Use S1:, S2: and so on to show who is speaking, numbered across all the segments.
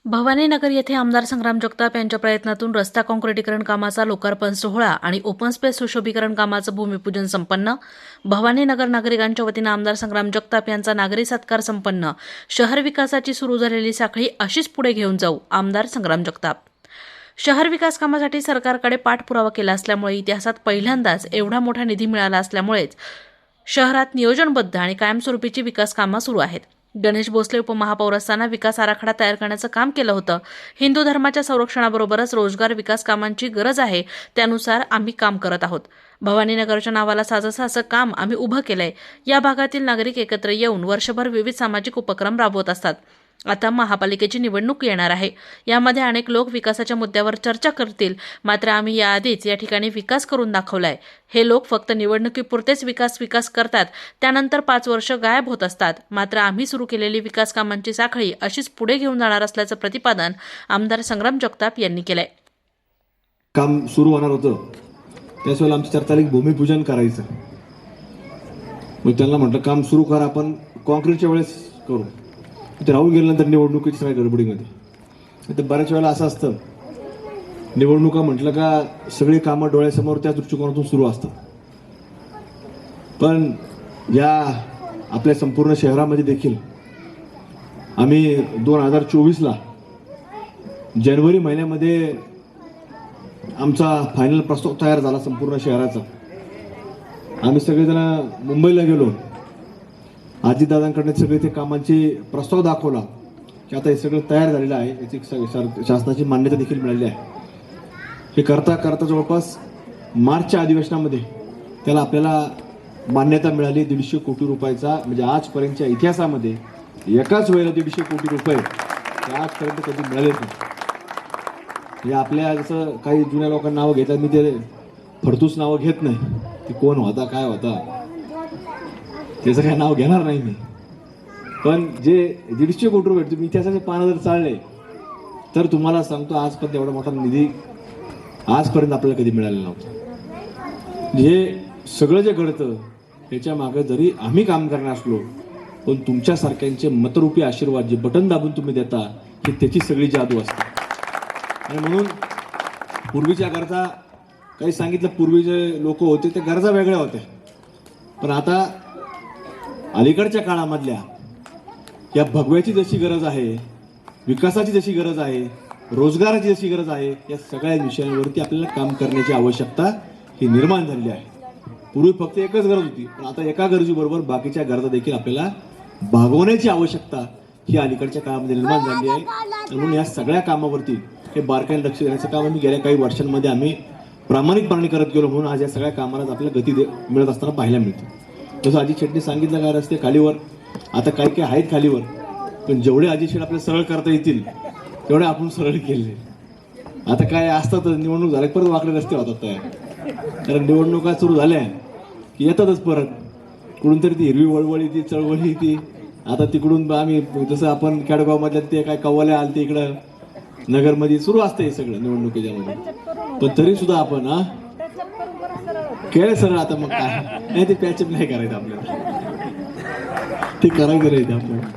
S1: भवानीनगर येथे आमदार संग्राम जगताप यांच्या प्रयत्नातून रस्ता काँक्रिटीकरण कामाचा लोकार्पण सोहळा आणि ओपन स्पेस सुशोभीकरण कामाचं भूमिपूजन संपन्न. भवानीनगर नागरिकांच्या वतीनं आमदार संग्राम जगताप यांचा नागरी सत्कार संपन्न. शहर विकासाची सुरू झालेली साखळी अशीच पुढे घेऊन जाऊ. आमदार संग्राम जगताप. शहर विकास कामासाठी सरकारकडे पाठपुरावा केला असल्यामुळे इतिहासात पहिल्यांदाच एवढा मोठा निधी मिळाला असल्यामुळेच शहरात नियोजनबद्ध आणि कायमस्वरूपीची विकास कामं सुरू आहेत. गणेश भोसले उपमहापौर असताना विकास आराखडा तयार करण्याचं काम केलं होतं. हिंदू धर्माच्या संरक्षणाबरोबरच रोजगार विकास कामांची गरज आहे, त्यानुसार आम्ही काम करत आहोत. भवानीनगरच्या नावाला साजेसं असं काम आम्ही उभं केलंय. या भागातील नागरिक एकत्र येऊन वर्षभर विविध सामाजिक उपक्रम राबवत असतात. आता महापालिकेची निवडणूक येणार आहे. यामध्ये अनेक लोक विकासाच्या मुद्द्यावर चर्चा करतील, मात्र आम्ही याआधीच या ठिकाणी विकास करून दाखवलाय. हे लोक फक्त निवडणुकीपुरतेच विकास करतात, त्यानंतर 5 वर्ष गायब होत असतात. मात्र आम्ही सुरू केलेली विकास कामांची साखळी अशीच पुढे घेऊन जाणार असल्याचं प्रतिपादन आमदार संग्राम जगताप यांनी केलंय.
S2: काम सुरू होणार होतं त्याच वेळेला आमच्या 4 तारीख भूमिपूजन करायचं. मग त्यांना म्हटलं काम सुरू करा, आपण कॉन्क्रीटच्या वेळेस करू. ते राहून गेल्यानंतर निवडणुकीच्या सगळ्या गडबडीमध्ये ते बऱ्याच वेळेला असं असतं, निवडणुका म्हटलं का सगळी कामं डोळ्यासमोर त्या दृष्टिकोनातून सुरू असतात. पण या आपल्या संपूर्ण शहरामध्ये देखील आम्ही 2024ला जानेवारी महिन्यामध्ये आमचा फायनल प्रस्ताव तयार झाला संपूर्ण शहराचा. आम्ही सगळेजण मुंबईला गेलो. अजितदादांकडे सगळे ते कामांचे प्रस्ताव दाखवला की आता हे सगळं तयार झालेलं आहे, याची शासनाची मान्यता देखील मिळाली आहे. हे करता करता जवळपास मार्चच्या अधिवेशनामध्ये त्याला आपल्याला मान्यता मिळाली 150 कोटी रुपयाचा. म्हणजे आजपर्यंतच्या इतिहासामध्ये एकाच वेळेला 150 कोटी रुपये आजपर्यंत कधी मिळालेच नाही. म्हणजे आपल्या जसं काही जुन्या लोकांना नावं घेतात, मी ते फडतूस नावं घेत नाही. ते कोण होता काय होता त्याचं काय नाव घेणार नाही मी. पण जे 150 कोटी रुपये तुम्ही इतिहासाचे पानं जर चालले तर तुम्हाला सांगतो आजपर्यंत एवढा मोठा निधी आजपर्यंत आपल्याला कधी मिळालेला नव्हता. हे सगळं जे घडतं त्याच्या मागे जरी आम्ही काम करणार असलो, पण तुमच्यासारख्यांचे मतरूपी आशीर्वाद जे बटन दाबून तुम्ही देता ही त्याची सगळी जादू असते. आणि म्हणून पूर्वीच्या गरजा काही सांगितलं, पूर्वीचे लोक होते ते गरजा वेगळ्या होत्या. पण आता अलीकडच्या काळामधल्या या भगव्याची जशी गरज आहे, विकासाची जशी गरज आहे, रोजगाराची जशी गरज आहे, या सगळ्या विषयांवरती आपल्याला काम करण्याची आवश्यकता ही निर्माण झालेली आहे. पूर्वी फक्त एकच गरज होती, पण आता एका गरजेबरोबर बाकीच्या गरजा देखील आपल्याला भागवण्याची आवश्यकता ही अलीकडच्या काळामध्ये निर्माण झाली आहे. म्हणून या सगळ्या कामावरती हे बारकाईने लक्ष देण्याचं काम आम्ही गेल्या काही वर्षांमध्ये आम्ही प्रामाणिकपणे करत गेलो. म्हणून आज या सगळ्या कामाला आपल्याला गती मिळत असताना पाहायला मिळते. जसं अजित शेट्टी सांगितलं काय रस्ते खालीवर आता काही काही आहेत खालीवर, पण जेवढे अजित शेट आपल्याला सरळ करता येतील तेवढे आपण सरळ केले. आता काय असतात निवडणूक झाल्या परत वाकडे रस्ते होतात तयार, कारण निवडणुका सुरू झाल्या की येतातच परत कुठून तरी ती हिरवी वळवळ येते, चळवळी येते. आता तिकडून आम्ही जसं आपण खेडगाव मधल्या ते काय कव्वाल्या आलते इकडं नगरमध्ये सुरू असतं हे सगळं निवडणुकीच्या मध्ये. पण तरी सुद्धा आपण केलं सरळ. आता मग काय नाही, ते पॅचअप नाही करायचं आपल्याला, ते करायचं राहायचं आपल्याला.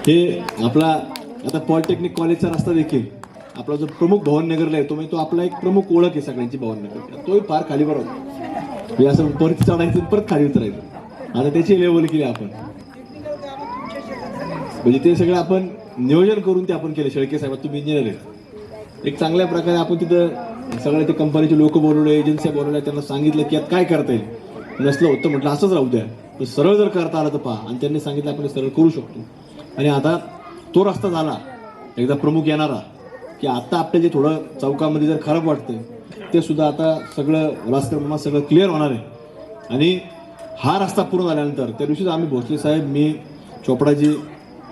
S2: हे आपला आता पॉलिटेक्निक कॉलेजचा रस्ता देखील आपला जो प्रमुख भवननगरला येतो, म्हणजे तो आपला एक प्रमुख ओळख आहे सगळ्यांची भवननगर. तोही फार खालीवर होता, म्हणजे असं परत चढायचं परत खाली उतरायचं. आता त्याची लेवल केली आपण, म्हणजे ते सगळं आपण नियोजन करून ते आपण केलं. शेळके साहेब तुम्ही इंजिनियर आहे, एक चांगल्या प्रकारे आपण तिथं सगळ्या ते कंपनीचे लोक बोलवले, एजन्सी बोलवल्या, त्यांना सांगितलं की आता काय करता येईल. नसलं होतं म्हटलं असंच राहू द्या, तर सरळ जर करता आलं तर पहा. आणि त्यांनी सांगितलं आपण सरळ करू शकतो. आणि आता तो रस्ता झाला एकदा प्रमुख येणारा की आता आपल्या जे थोडं चौकामध्ये जर खराब वाटतं ते सुद्धा आता सगळं राजकारणात सगळं क्लिअर होणार आहे. आणि हा रस्ता पूर्ण झाल्यानंतर त्या दिवशीच आम्ही भोसले साहेब, मी, चोपडाजी,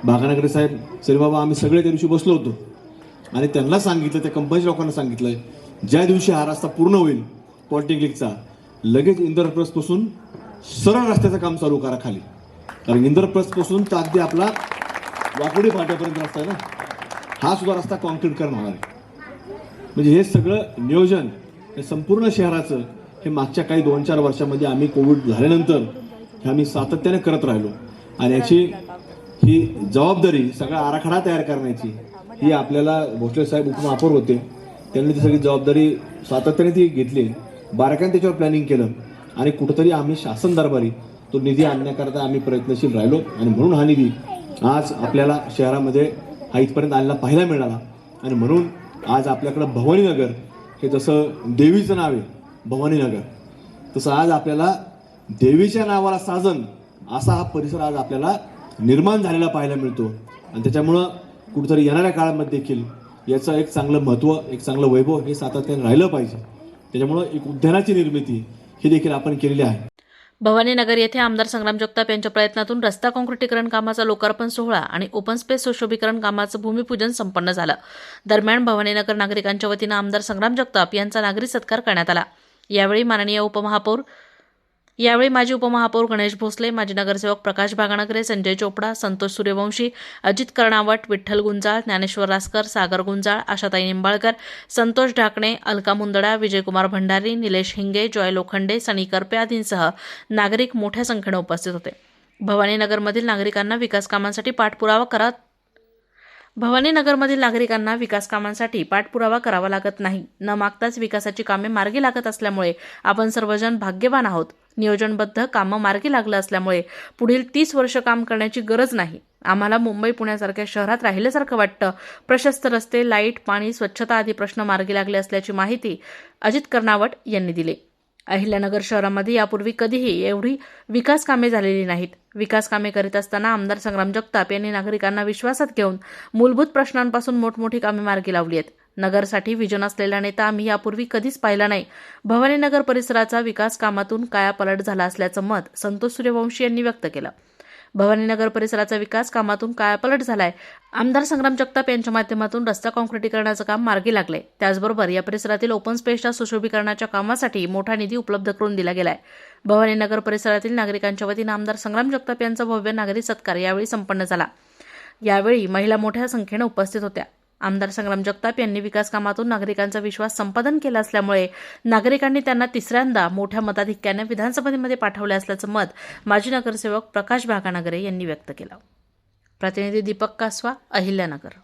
S2: भागानगरे साहेब, सरीबाबा आम्ही सगळे त्या दिवशी बसलो होतो आणि त्यांना सांगितलं, त्या कंपनीच्या लोकांना सांगितलंय ज्या दिवशी हा रस्ता पूर्ण होईल पॉलिटेक्निकचा, लगेच इंद्रप्रस्थपासून सरळ रस्त्याचं काम चालू करा खाली. कारण इंद्रप्रस्थपासून तर अगदी आपला वाकोडी फाट्यापर्यंत रस्ता आहे ना, हा सुद्धा रस्ता कॉन्क्रीटकरण होणार आहे. म्हणजे हे सगळं नियोजन हे संपूर्ण शहराचं हे मागच्या काही 2-4 वर्षामध्ये आम्ही कोविड झाल्यानंतर हे आम्ही सातत्याने करत राहिलो. आणि याची ही जबाबदारी सगळा आराखडा तयार करण्याची ही आपल्याला भोसले साहेब उपमहापौर होते, त्यांनी ती सगळी जबाबदारी सातत्याने ती घेतली, बारकाईने त्याच्यावर प्लॅनिंग केलं आणि कुठंतरी आम्ही शासन दरबारी तो निधी आणण्याकरता आम्ही प्रयत्नशील राहिलो आणि म्हणून हा निधी आज आपल्याला शहरामध्ये हा इथपर्यंत आणला पाहायला मिळाला. आणि म्हणून आज आपल्याकडं भवानीनगर हे जसं देवीचं नाव आहे भवानीनगर, तसं आज आपल्याला देवीच्या नावाला साजन असा हा परिसर आज आपल्याला निर्माण झालेला पाहायला मिळतो. आणि त्याच्यामुळं कुठेतरी येणाऱ्या काळामध्ये देखील याचं एक चांगलं महत्त्व, एक चांगलं वैभव हे सातत्याने राहिलं पाहिजे. त्याच्यामुळं एक उद्यानाची निर्मिती ही देखील आपण केलेली आहे.
S1: भवानीनगर येथे आमदार संग्राम जगताप यांच्या प्रयत्नातून रस्ता काँक्रिटीकरण कामाचा लोकार्पण सोहळा आणि ओपन स्पेस सुशोभीकरण कामाचं भूमिपूजन संपन्न झालं. दरम्यान भवानीनगर नागरिकांच्या वतीनं आमदार संग्राम जगताप यांचा नागरी सत्कार करण्यात आला. यावेळी माजी उपमहापौर गणेश भोसले, माजी नगरसेवक प्रकाश भागानगरे, संजय चोपडा, संतोष सूर्यवंशी, अजित कर्णावट, विठ्ठल गुंजाळ, ज्ञानेश्वर रासकर, सागर गुंजाळ, आशाताई निंबाळकर, संतोष ढाकणे, अलका मुंदडा, विजयकुमार भंडारी, निलेश हिंगे, जॉय लोखंडे, सनी करपे आदींसह नागरिक मोठ्या संख्येने उपस्थित होते. भवानीनगरमधील नागरिकांना विकास पाठपुरावा करावा लागत नाही. न मागताच विकासाची कामे मार्गी लागत असल्यामुळे आपण सर्वजण भाग्यवान आहोत. नियोजनबद्ध कामं मार्गी लागलं असल्यामुळे पुढील 30 वर्ष काम करण्याची गरज नाही. आम्हाला मुंबई पुण्यासारख्या शहरात राहिल्यासारखं वाटतं. प्रशस्त रस्ते, लाईट, पाणी, स्वच्छता आदी प्रश्न मार्गी लागले असल्याची माहिती अजित कर्णावट यांनी दिली. अहिल्यानगर शहरामध्ये यापूर्वी कधीही एवढी विकास कामे झालेली नाहीत. विकास कामे करीत असताना आमदार संग्राम जगताप यांनी नागरिकांना विश्वासात घेऊन मूलभूत प्रश्नांपासून मोठमोठी कामे मार्गी लावली आहेत. नगरसाठी विजन असलेला नेता आम्ही यापूर्वी कधीच पाहिला नाही. भवानीनगर परिसराचा विकास कामातून कायापालट झाला असल्याचं मत संतोष सूर्यवंशी यांनी व्यक्त केलं. भवानीनगर परिसराचा विकास कामातून कायापालट झालाय. आमदार संग्राम जगताप यांच्या माध्यमातून रस्ता काँक्रिटीकरणाचं काम मार्गी लागले. त्याचबरोबर या परिसरातील ओपन स्पेसच्या सुशोभीकरणाच्या कामासाठी मोठा निधी उपलब्ध करून दिला गेलाय. भवानीनगर परिसरातील नागरिकांच्या वतीनं आमदार संग्राम जगताप यांचा भव्य नागरी सत्कार यावेळी संपन्न झाला. यावेळी महिला मोठ्या संख्येने उपस्थित होत्या. आमदार संग्राम जगताप यांनी विकास कामातून नागरिकांचा विश्वास संपादन केला असल्यामुळे नागरिकांनी त्यांना तिसऱ्यांदा मोठ्या मताधिक्याने विधानसभेमध्ये पाठवले असल्याचं मत माजी नगरसेवक प्रकाश भागानगरे यांनी व्यक्त केलं. प्रतिनिधी दीपक कासवा, अहिल्यानगर.